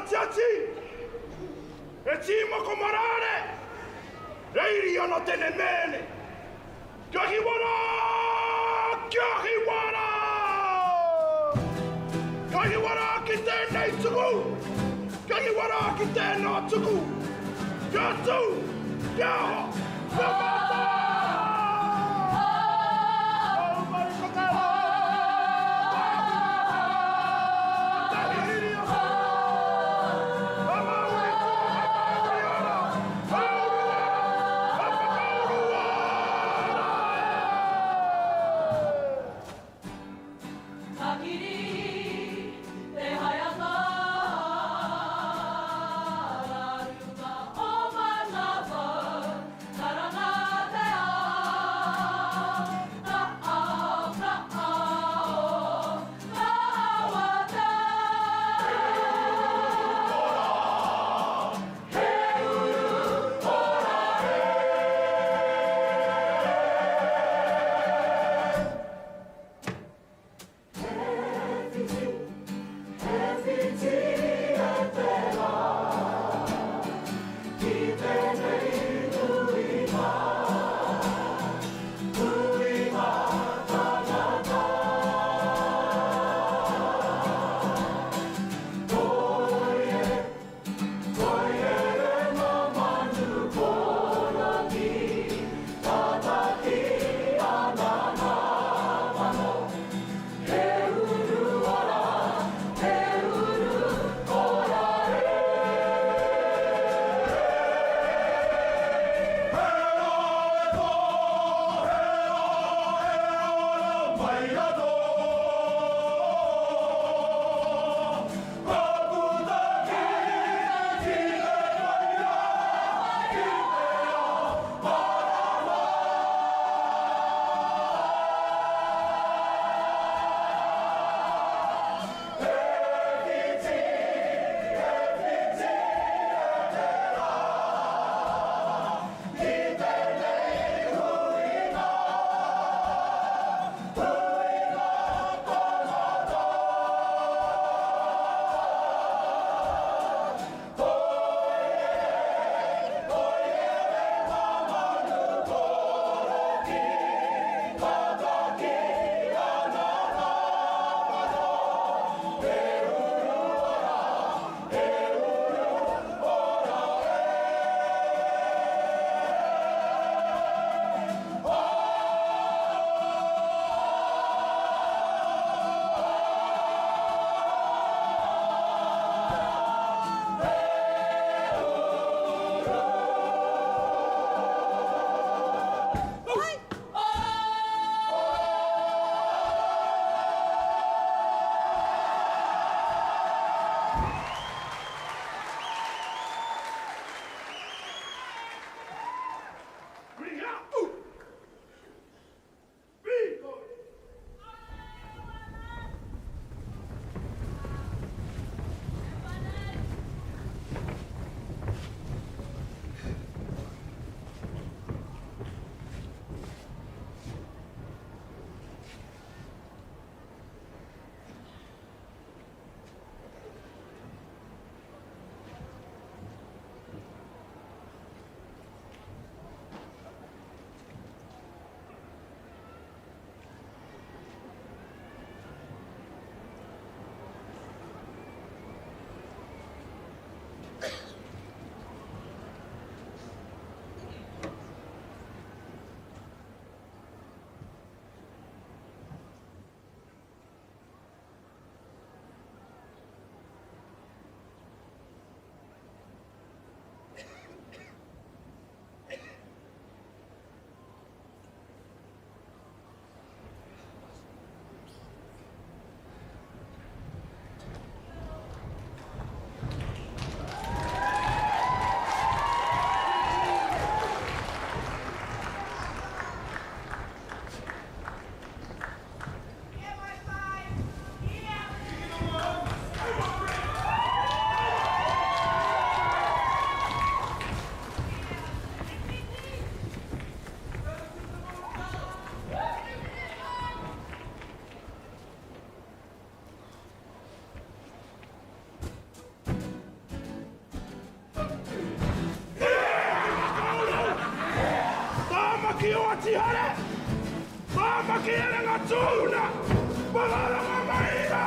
Chiachi, e Cimo Comarare, Reirio no Tenemene, Kahiwara, Kahiwara, Kahiwara Kitene Tsugu, Kahiwara Kitene Tsugu, Yatsu, Yaha, Yamata! Oh my lover, oti hare! Mama kiere ngā tūna! Pagara ngā maira!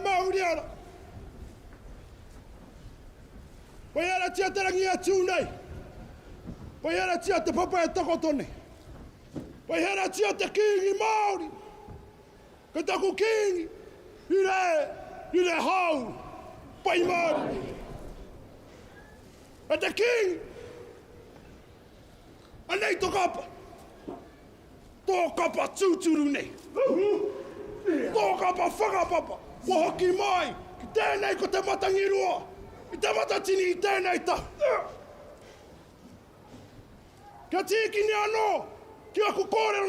Mauriana! Waiara tia tarangi atu nei! Waiara tia te papa e takotone! Waiara tia te kingi Māori! Ka taku kingi! I re hau! Pai Māori! A te kingi! Anei tō kapa! Tō kapa tūturu nei! Tō kapa whakapapa! Wa hoki mai, ki tēnei ko te matangirua, i te matatini i tēnei ta. Kia tiki ni anō, ki aku kōrero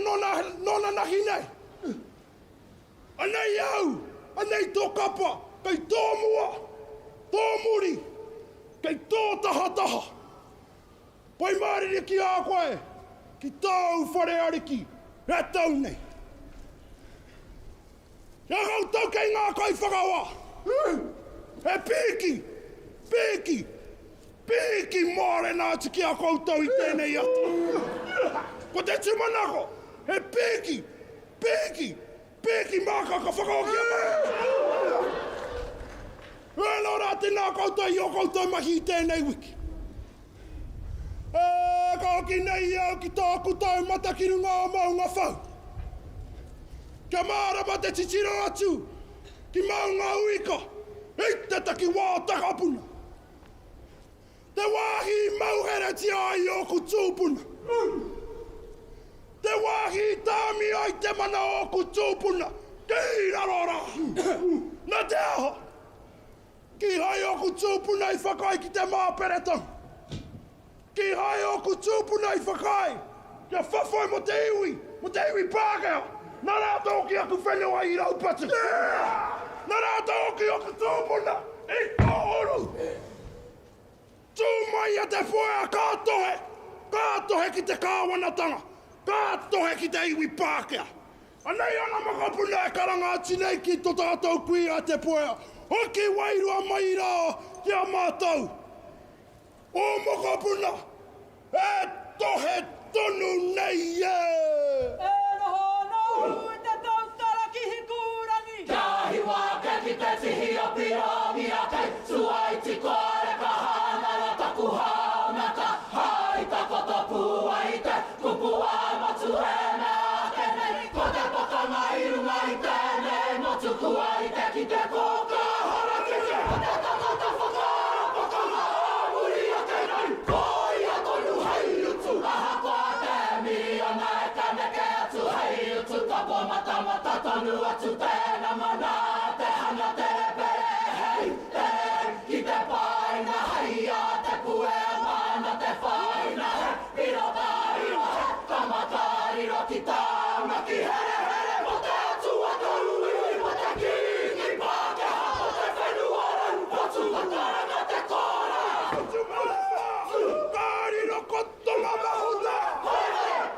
nona nahi nei. Anei au, anei tō kapa, kei tō mua, tō muri, kei tō taha. Pai mariri ki a koe, ki tāu whare ariki, e tau nei. Ia kau tau kei ngā kai whakawa. E piki mōre nā tiki a koutou i tēnei atu. Ko te tumanako, e piki māka ka whakaoki a mai. E no rā te nā koutou i o koutou mahi i tēnei wiki. E ka hoki nei au ki tā koutou matakiru ngā maunga whau. Kia mārama te titiro atu, ki maunga uika, i te taki wā takapuna. Te wāhi mauhere ti ai o ku tūpuna. Te wahi tāmi ai te mana o ku tūpuna. Ki rarora. Nā te aho. Ki hai o ku tūpuna I whakai ki te māperetang. Ki hai o ku tūpuna I whakai. Kia whawhai mo te iwi Pākehā. Nā rāta o ki aku whenua I raupatu. Nā rāta o ki aku tūpuna I tōru. Tū mai a te whoea kātohe. Kātohe ki te kāwanatanga. Kātohe ki te iwi Pākehā. Anei ana makapuna e karanga ati nei ki tō tātou kui a te poea. Hoki wairua mai rā kia mātou. O makapuna e tohe tonu nei e. E noho nohu I te tautara ki hikurangi. Kia hiwa ke ki te tihi o pirongi a kei. Sua iti kore ka hānara taku haunaka. Hai tako topu a I te kupu a matu e mea ke nei. Ko te pakanga I runga I tēnei motu kua I te ki te kōka hara ki te. Ko te tangata whakaara pakanga a muri a ke nei. Ko ia tonu hei utu. Aha koa te miri o na e ka neke atu hei utu. Tapo mata mata tonu atu tēna mana. Te hana te repere hei te rei. Ki te paina hei a te pue mana te whaina he. Piro tariro he. Kamatariro ki tauna ki here here. Mo te atua toru iwi. Mo te kingi Pākehā. Mo te whenua rau. Mo tu mataranga te kora. Tu mawha. Kāriro kotonga mahuta.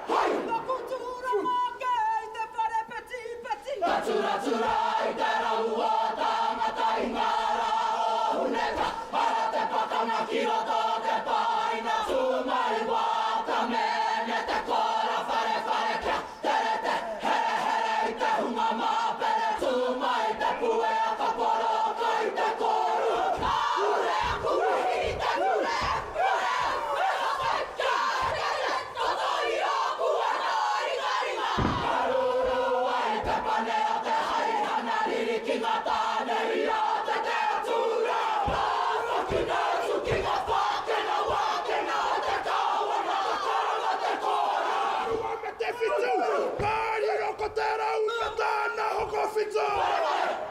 Hai! Ka kutura make I te whare peti peti. Tura I te rau o tangata I ngara o huneka. Para te pakanga ki roto te paina. Sumai wata mene te kora whare kia. Tere te here here I te hunga mapere. Sumai te pue a ka poroka I te koru. Kure a kuhi te kure. Kure e hake kia here. Toto I o kua nari karinga. Karuru ai te pane o te hai hana riri ki ngā tānei a te te atura. Whakina tuki ngā whakena wakena te kāwana te karanga te kora. Rua me te whitu. Kāriro ko te rau me tāna hoko whitu.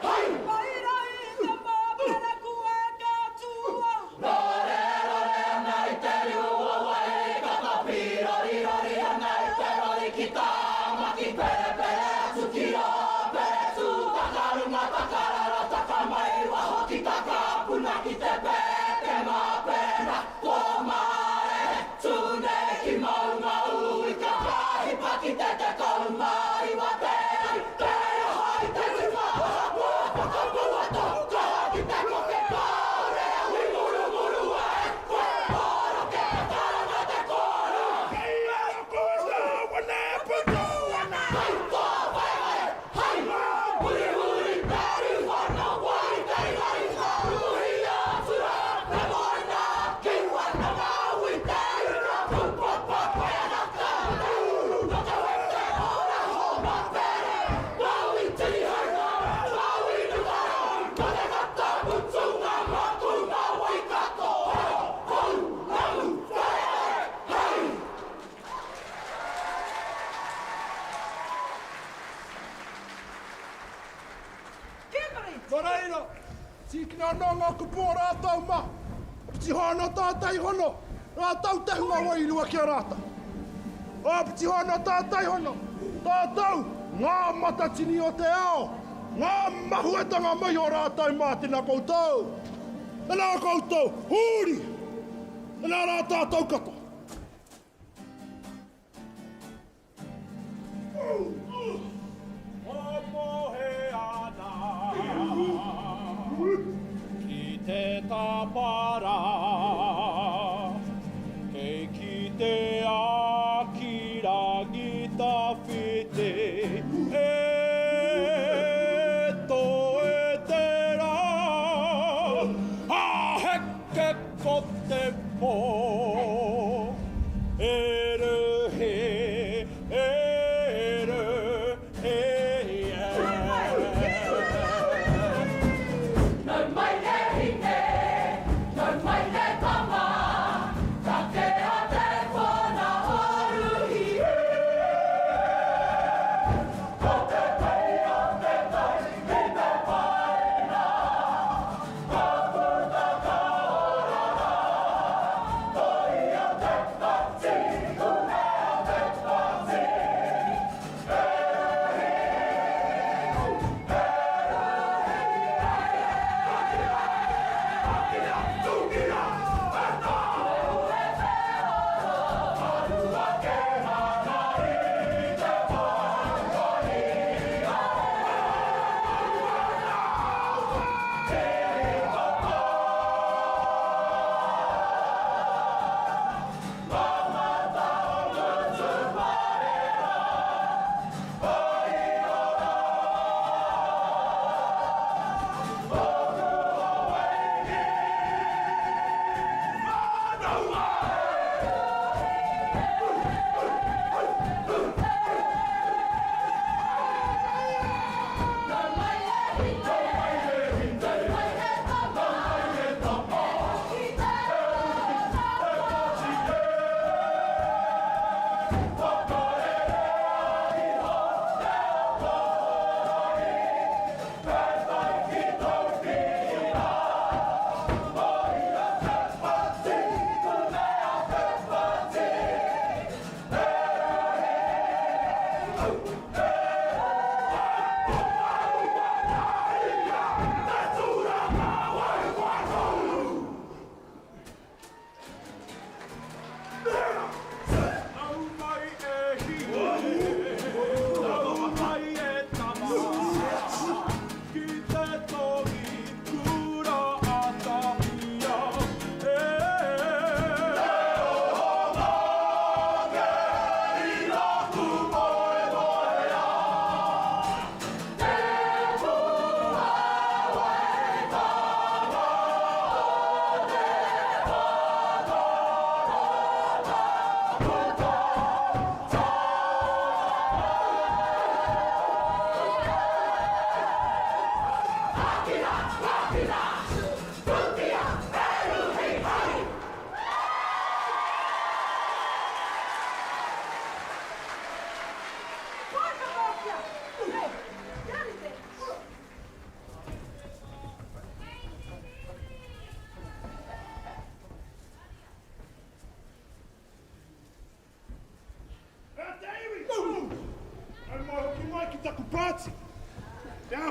Hai! Maira I te māpere kua ka tūau. Rore rore ana I te riu o wai kata pirori rori ana I te rori ki tāmaki pere pere atu ki o pere tu takarunga takarara takamai waho ki takapuna ki te peke mapena ko mare tune ki mau mau I ka kahipa ki te kaumai wa te ai te hai te tiwa wa pakapua toka ki te koke pare ui muru muru e koe oro ke taranga te kora. Hei ara koe wana putu wana. Hai ko vai hai uri uri tari wana wai tari nari uri atura te moina ki wana maui tari na pupa papa ya na kama no te wete ora homa pere maui tiri hanga maui nukara no te kata mutunga makuma wai kato hou namu hai. Kimberly. Moreira, tikina nonga ku pō rātau ma. Piti hana tātai hono, rātau te hunga wairua kia rāta. O piti hana tātai hono, tātau, ngā matatini o te ao, ngā mahuetanga mai o rātau mātina koutou. E nā koutou, hūri, e nā rā tātou kata. Mohe ana ki te tapara kei ki te akira ki ta white e to e te rā a heke ko te pō e ruhe e No mai he hine, no mai he tama, ka te a te whana oruhi.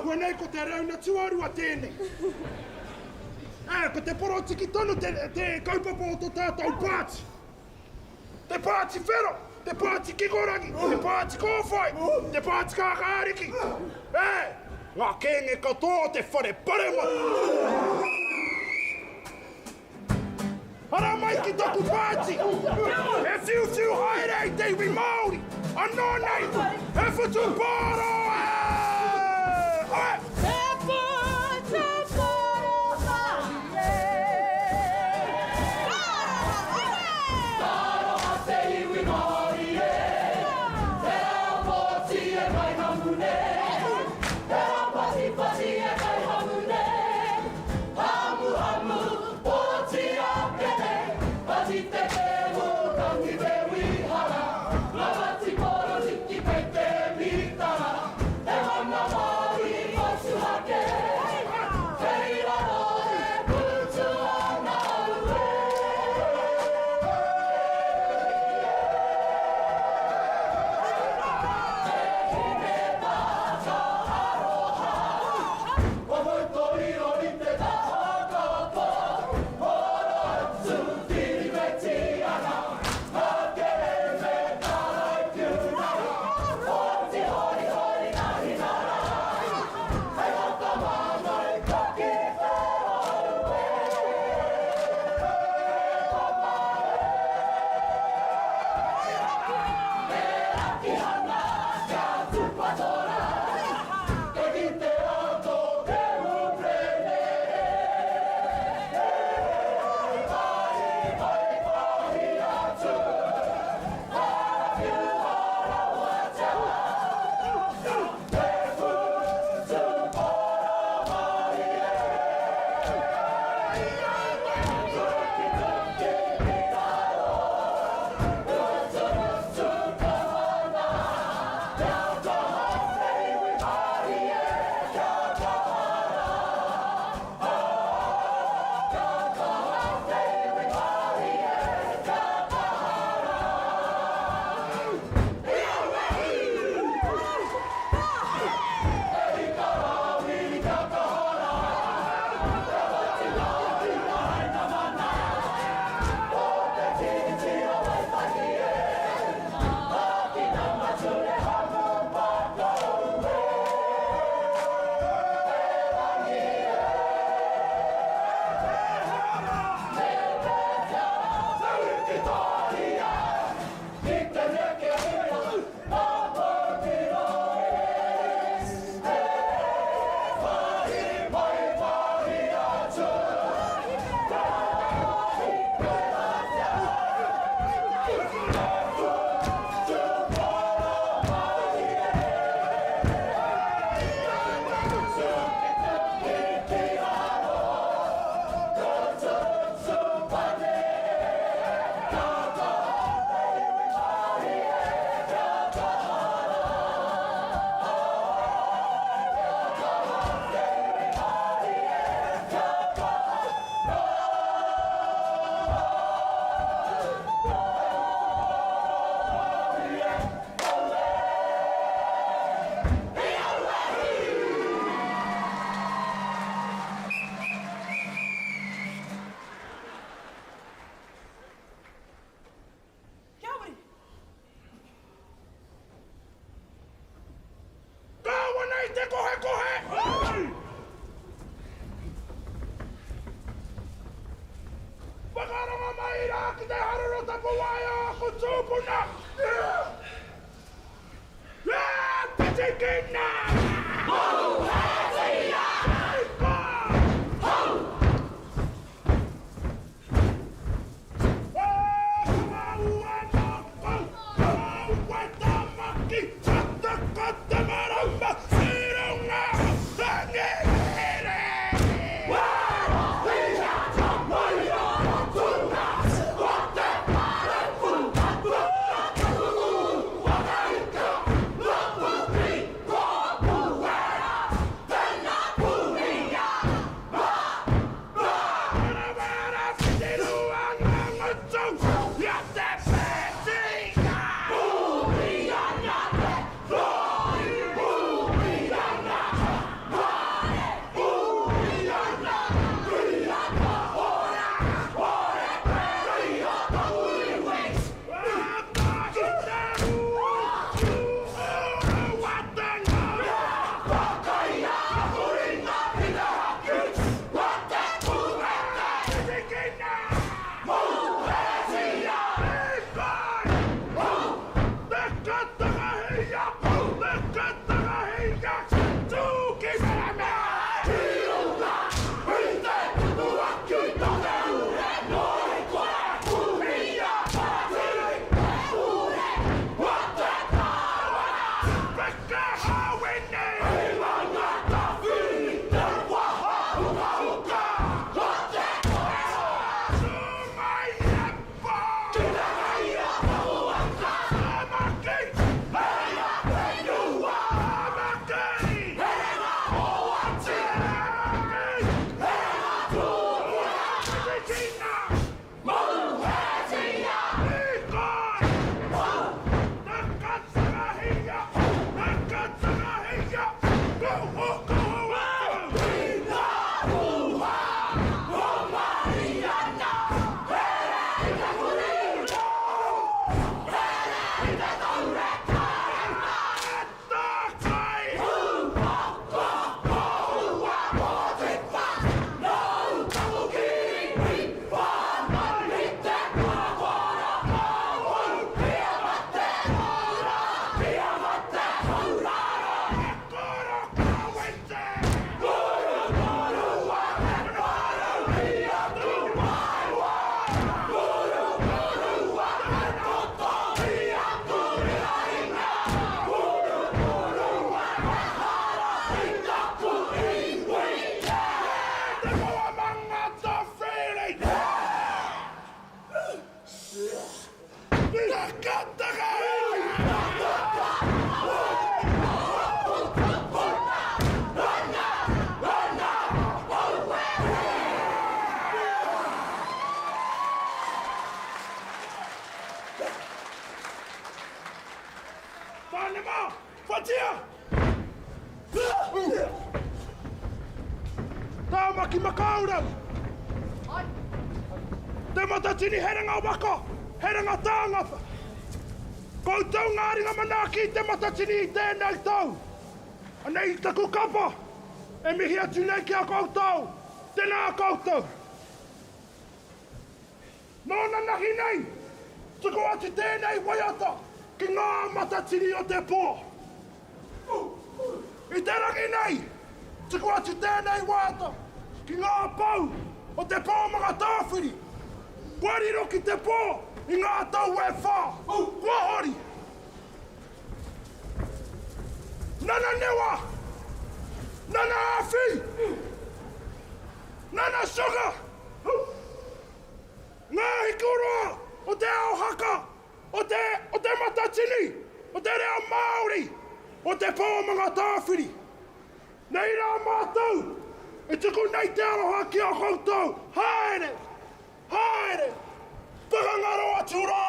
Ahua nei ko te reuna tuarua tēnei. Ko te porotiki tonu te kaupapa o tō tātou pāti. Te pāti whero, te pāti kikorangi, te pāti kōwhai, te pāti kākāriki. Ngā kenge katoa te whare parema. Hara mai ki toku pāti. E whiu haere i te iwi Māori. Anō nei, e whutu pāro. Kataka! Panama! Fatia! Tāmaki makaurau! Te matatini heranga waka, heranga tāngata. Koutou ngāringa manaki te matatini I tēnei tau. Anei taku kapa, e mihi atu nei ki a koutou, tēnā koutou. Nōna nahi nei, tuku atu tēnei waiata, ki ngā matatini o te pō. I te rangi nei, tuku atu tēnei waiata, ki ngā pau o te pō Mangatawhiri. Wariro ki te pō I ngā tau e whā. Kua hori. Nana newa. Nana awhi. Nana sugar. Ngā hikuroa o te ao haka. O te matatini. O te reo Māori. O te pō Mangatawhiri. Nei rā mātou. E tuku nei te aroha ki a koutou. Haere. Haere! Pagangaro atu rā!